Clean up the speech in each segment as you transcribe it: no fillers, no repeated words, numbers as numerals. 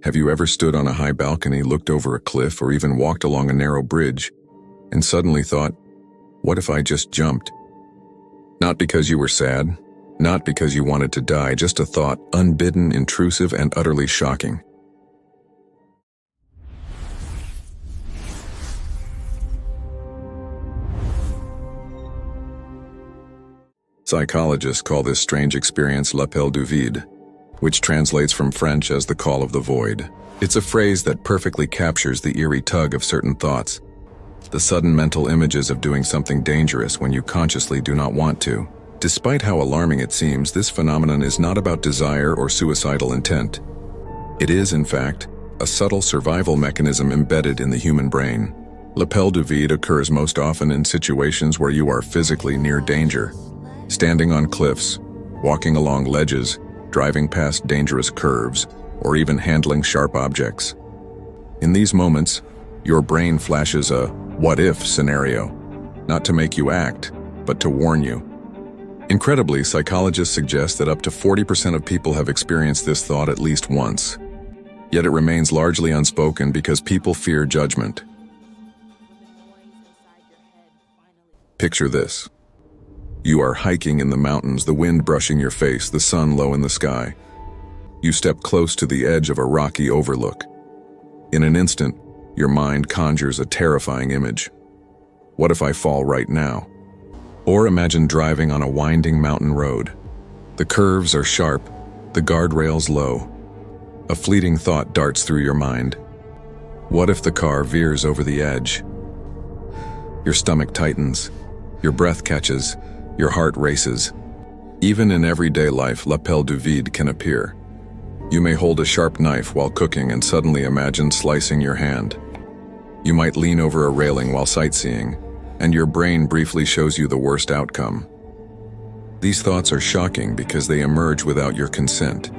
Have you ever stood on a high balcony, looked over a cliff, or even walked along a narrow bridge, and suddenly thought, what if I just jumped? Not because you were sad, not because you wanted to die, just a thought, unbidden, intrusive, and utterly shocking. Psychologists call this strange experience l'appel du vide, which translates from French as the call of the void. It's a phrase that perfectly captures the eerie tug of certain thoughts, the sudden mental images of doing something dangerous when you consciously do not want to. Despite how alarming it seems, this phenomenon is not about desire or suicidal intent. It is, in fact, a subtle survival mechanism embedded in the human brain. L'appel du vide occurs most often in situations where you are physically near danger, standing on cliffs, walking along ledges, driving past dangerous curves, or even handling sharp objects. In these moments, your brain flashes a what-if scenario, not to make you act, but to warn you. Incredibly, psychologists suggest that up to 40% of people have experienced this thought at least once. Yet it remains largely unspoken because people fear judgment. Picture this. You are hiking in the mountains, the wind brushing your face, the sun low in the sky. You step close to the edge of a rocky overlook. In an instant, your mind conjures a terrifying image. What if I fall right now? Or imagine driving on a winding mountain road. The curves are sharp, the guardrails low. A fleeting thought darts through your mind. What if the car veers over the edge? Your stomach tightens, your breath catches, your heart races. Even in everyday life, l'appel du vide can appear. You may hold a sharp knife while cooking and suddenly imagine slicing your hand. You might lean over a railing while sightseeing, and your brain briefly shows you the worst outcome. These thoughts are shocking because they emerge without your consent.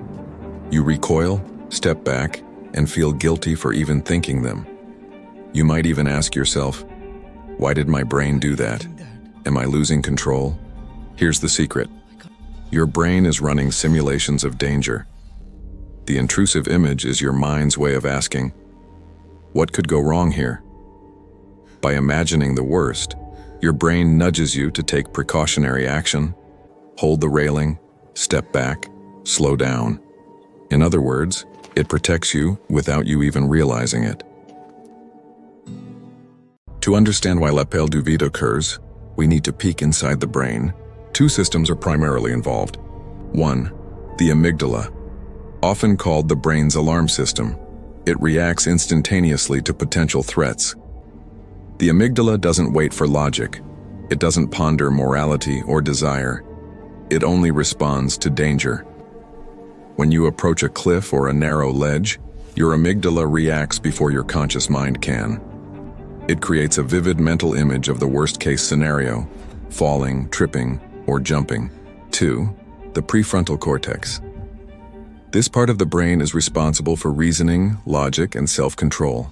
You recoil, step back, and feel guilty for even thinking them. You might even ask yourself, why did my brain do that? Am I losing control? Here's the secret. Your brain is running simulations of danger. The intrusive image is your mind's way of asking, what could go wrong here? By imagining the worst, your brain nudges you to take precautionary action, hold the railing, step back, slow down. In other words, it protects you without you even realizing it. To understand why l'appel du vide occurs, we need to peek inside the brain. Two systems are primarily involved. One, the amygdala, often called the brain's alarm system. It reacts instantaneously to potential threats. The amygdala doesn't wait for logic. It doesn't ponder morality or desire. It only responds to danger. When you approach a cliff or a narrow ledge, your amygdala reacts before your conscious mind can. It creates a vivid mental image of the worst-case scenario, falling, tripping, or jumping. 2. The prefrontal cortex. This part of the brain is responsible for reasoning, logic, and self-control.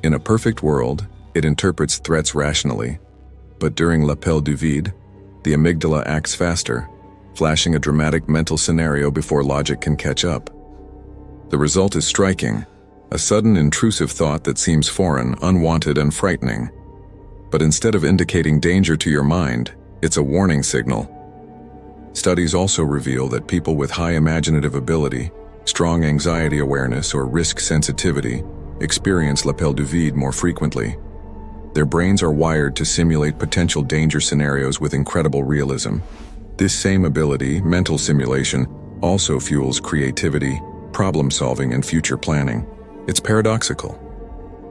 In a perfect world, it interprets threats rationally, but during l'appel du vide, the amygdala acts faster, flashing a dramatic mental scenario before logic can catch up. The result is striking, a sudden intrusive thought that seems foreign, unwanted, and frightening. But instead of indicating danger to your mind, it's a warning signal. Studies also reveal that people with high imaginative ability, strong anxiety awareness, or risk sensitivity experience l'appel du vide more frequently. Their brains are wired to simulate potential danger scenarios with incredible realism. This same ability, mental simulation, also fuels creativity, problem-solving, and future planning. It's paradoxical.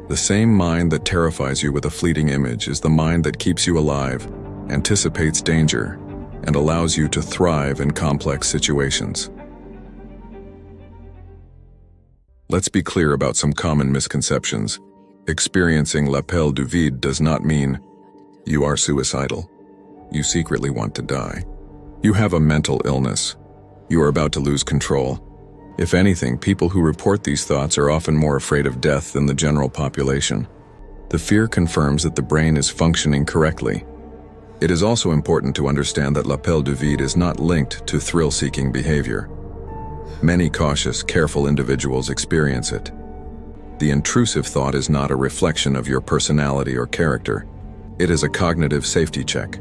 The same mind that terrifies you with a fleeting image is the mind that keeps you alive, anticipates danger, and allows you to thrive in complex situations. Let's be clear about some common misconceptions. Experiencing l'appel du vide does not mean you are suicidal. You secretly want to die. You have a mental illness. You are about to lose control. If anything, people who report these thoughts are often more afraid of death than the general population. The fear confirms that the brain is functioning correctly. It is also important to understand that l'appel du vide is not linked to thrill-seeking behavior. Many cautious, careful individuals experience it. The intrusive thought is not a reflection of your personality or character. It is a cognitive safety check.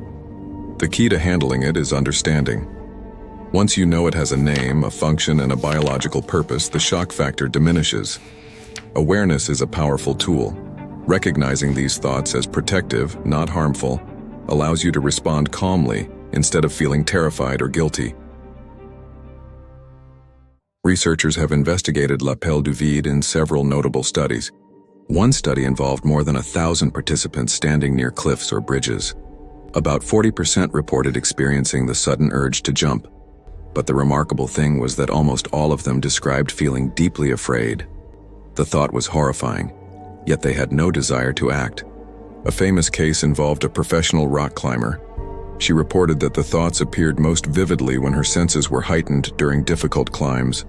The key to handling it is understanding. Once you know it has a name, a function, and a biological purpose, the shock factor diminishes. Awareness is a powerful tool. Recognizing these thoughts as protective, not harmful, allows you to respond calmly instead of feeling terrified or guilty. Researchers have investigated l'appel du vide in several notable studies. One study involved more than 1,000 participants standing near cliffs or bridges. About 40% reported experiencing the sudden urge to jump. But the remarkable thing was that almost all of them described feeling deeply afraid. The thought was horrifying, yet they had no desire to act. A famous case involved a professional rock climber. She reported that the thoughts appeared most vividly when her senses were heightened during difficult climbs.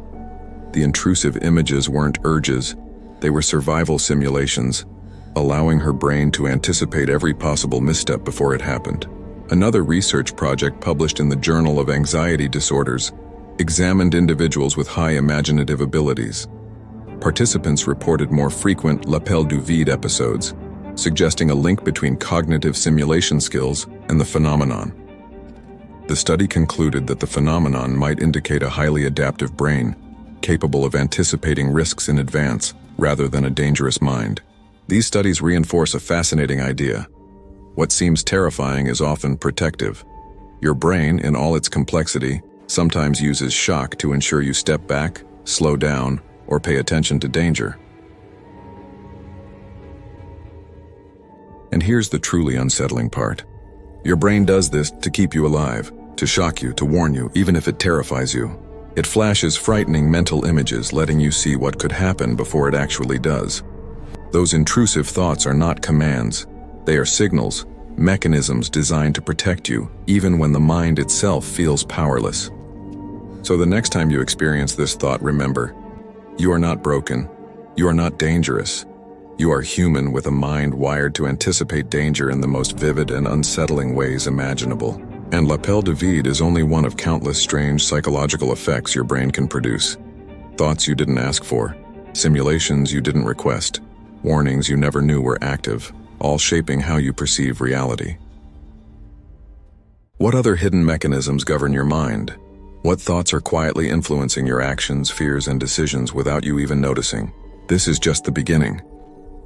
The intrusive images weren't urges, they were survival simulations, allowing her brain to anticipate every possible misstep before it happened. Another research project published in the Journal of Anxiety Disorders examined individuals with high imaginative abilities. Participants reported more frequent l'appel du vide episodes, suggesting a link between cognitive simulation skills and the phenomenon. The study concluded that the phenomenon might indicate a highly adaptive brain, capable of anticipating risks in advance rather than a dangerous mind. These studies reinforce a fascinating idea. What seems terrifying is often protective. Your brain, in all its complexity, sometimes uses shock to ensure you step back, slow down, or pay attention to danger. And here's the truly unsettling part. Your brain does this to keep you alive, to shock you, to warn you, even if it terrifies you. It flashes frightening mental images, letting you see what could happen before it actually does. Those intrusive thoughts are not commands. They are signals, mechanisms designed to protect you, even when the mind itself feels powerless. So the next time you experience this thought, remember, you are not broken. You are not dangerous. You are human with a mind wired to anticipate danger in the most vivid and unsettling ways imaginable. And l'appel du vide is only one of countless strange psychological effects your brain can produce. Thoughts you didn't ask for, simulations you didn't request, warnings you never knew were active, all shaping how you perceive reality. What other hidden mechanisms govern your mind? What thoughts are quietly influencing your actions, fears, and decisions without you even noticing? This is just the beginning.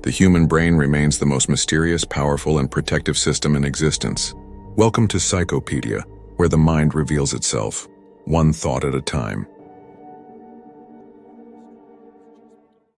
The human brain remains the most mysterious, powerful, and protective system in existence. Welcome to Psychopedia, where the mind reveals itself, one thought at a time.